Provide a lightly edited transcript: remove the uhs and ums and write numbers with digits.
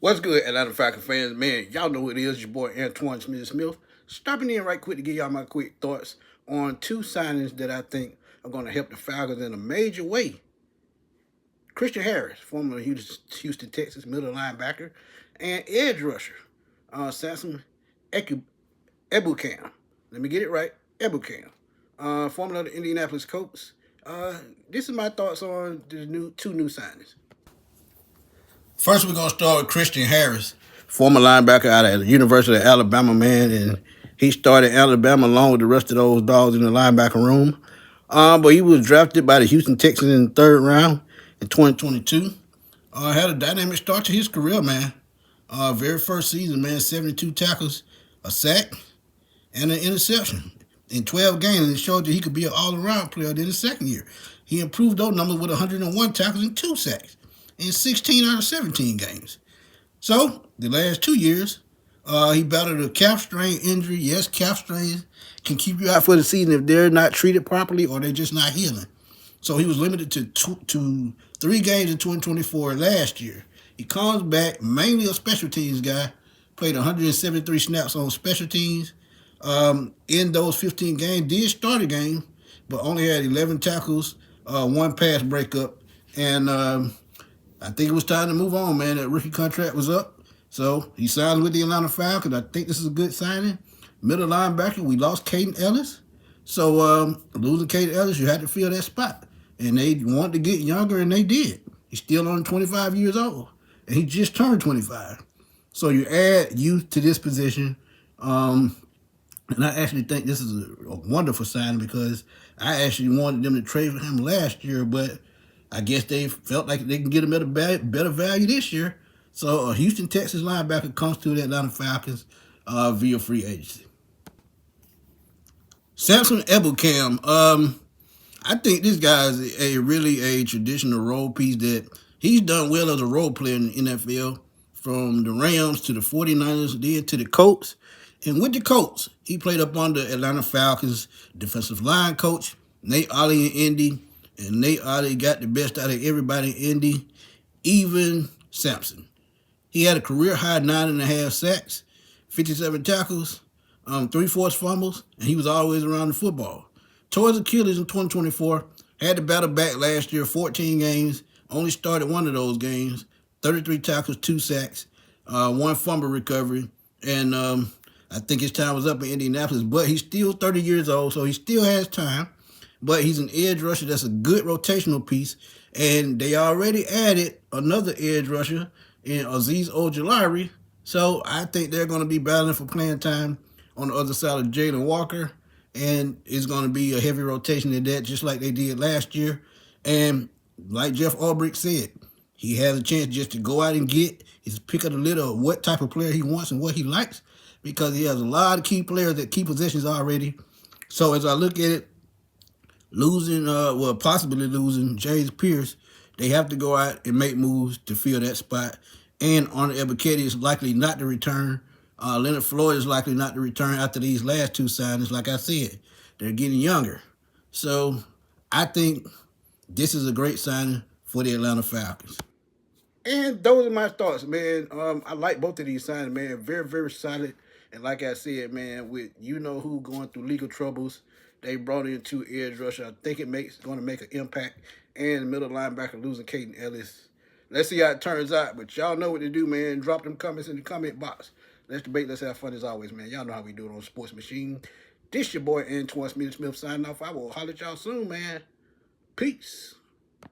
What's good, Atlanta Falcons fans? Man, y'all know who it is. Your boy Antoine Smith. Stopping in right quick to give y'all my quick thoughts on two signings that I think are going to help the Falcons in a major way. Christian Harris, former Houston, Texas middle linebacker, and edge rusher, Samson Ebukam. Let me get it right, Ebukam. Former of the Indianapolis Colts. This is my thoughts on the two new signings. First, we're going to start with Christian Harris, former linebacker out of the University of Alabama, man, and he started Alabama along with the rest of those dogs in the linebacker room. But he was drafted by the Houston Texans in the third round in 2022. Had a dynamic start to his career, man. Very first season, man, 72 tackles, a sack, and an interception in 12 games. And it showed that he could be an all-around player in his second year. He improved those numbers with 101 tackles and 2 sacks in 16 out of 17 games. So, the last 2 years, he battled a calf strain injury. Yes, calf strains can keep you out for the season if they're not treated properly or they're just not healing. So he was limited to 3 games in 2024 last year. He comes back, mainly a special teams guy, played 173 snaps on special teams. In those 15 games, did start a game, but only had 11 tackles, 1 pass breakup, and I think it was time to move on, man. That rookie contract was up. So he signed with the Atlanta Falcons. I think this is a good signing. Middle linebacker, we lost Caden Ellis. So losing Caden Ellis, you had to fill that spot. And they wanted to get younger, and they did. He's still only 25 years old. And he just turned 25. So you add youth to this position. And I actually think this is a wonderful signing because I actually wanted them to trade for him last year, but I guess they felt like they can get him at a better value this year. So a Houston, Texas linebacker comes to the Atlanta Falcons via free agency. Samson Ebukam. I think this guy is really a traditional role piece that he's done well as a role player in the NFL, from the Rams to the 49ers, then to the Colts. And with the Colts, he played up under Atlanta Falcons defensive line coach, Nate Ollie in Indy. And Nate Ollie got the best out of everybody in Indy, even Samson. He had a career-high 9.5 sacks, 57 tackles, 3 forced fumbles, and he was always around the football. Tore his Achilles in 2024, had to battle back last year, 14 games, only started one of those games, 33 tackles, 2 sacks, 1 fumble recovery, and I think his time was up in Indianapolis, but he's still 30 years old, so he still has time. But he's an edge rusher that's a good rotational piece, and they already added another edge rusher in Azeez Ojulari, so I think they're going to be battling for playing time on the other side of Jalen Walker, and it's going to be a heavy rotation in that, just like they did last year. And like Jeff Ulbrich said, he has a chance just to go out and get his pick of the litter of what type of player he wants and what he likes, because he has a lot of key players at key positions already. So as I look at it, possibly losing James Pierce, they have to go out and make moves to fill that spot. And Arnold Ebukam is likely not to return. Leonard Floyd is likely not to return after these last 2 signings. Like I said, they're getting younger. So I think this is a great signing for the Atlanta Falcons. And those are my thoughts, man. I like both of these signings, man. Very, very solid. And like I said, man, with you-know-who going through legal troubles, they brought in 2 edge rushers. I think going to make an impact. And the middle linebacker losing Caden Ellis. Let's see how it turns out. But y'all know what to do, man. Drop them comments in the comment box. Let's debate. Let's have fun as always, man. Y'all know how we do it on Sports Machine. This your boy Antoine Smith signing off. I will holler at y'all soon, man. Peace.